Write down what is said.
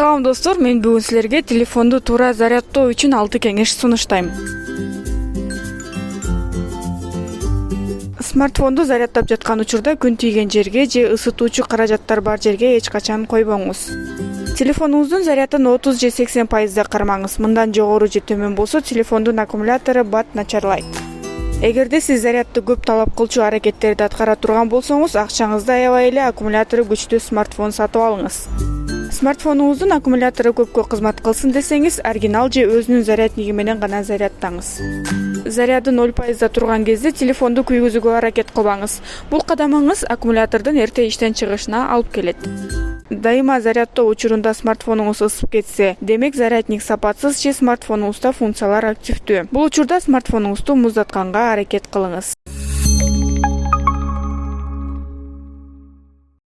Салам достор, мен бүгүн силерге телефонду туура зарядтоо үчүн 6 кеңеш сунуштайм. Смартфонду зарядтап жаткан учурда күн тийген жерге же ысытуучу каражаттар бар жерге эч качан койбоңуз. Телефонуңуздун зарядын 30 же 80% кармаңыз. Мындан жогору же төмөн болсо телефондун аккумулятору бат начарлайт. Эгерде сиз зарядты көп талап кылчу аракеттерди аткара турган болсоңуз, акчаңызды аябай эле аккумулятору күчтүү смартфон сатып алыңыз. Смартфонуңуздун аккумулятору көпкө кызмат кылсын десеңиз, оригинал же өзүнүн зарядниги менен гана зарядтаңыз. Заряды 0% турган кезде телефонду күйгүзүүгө аракет кылбаңыз. Бул кадамыңыз аккумулятордун эрте иштен чыгышына алып келет. Дайыма зарядтоо учурунда смартфонуңуз ысып кетсе, демек зарядник сапатсыз же смартфонуңузда функциялар активдүү. Бул учурда смартфонуңузду муздатканга аракет кылыңыз.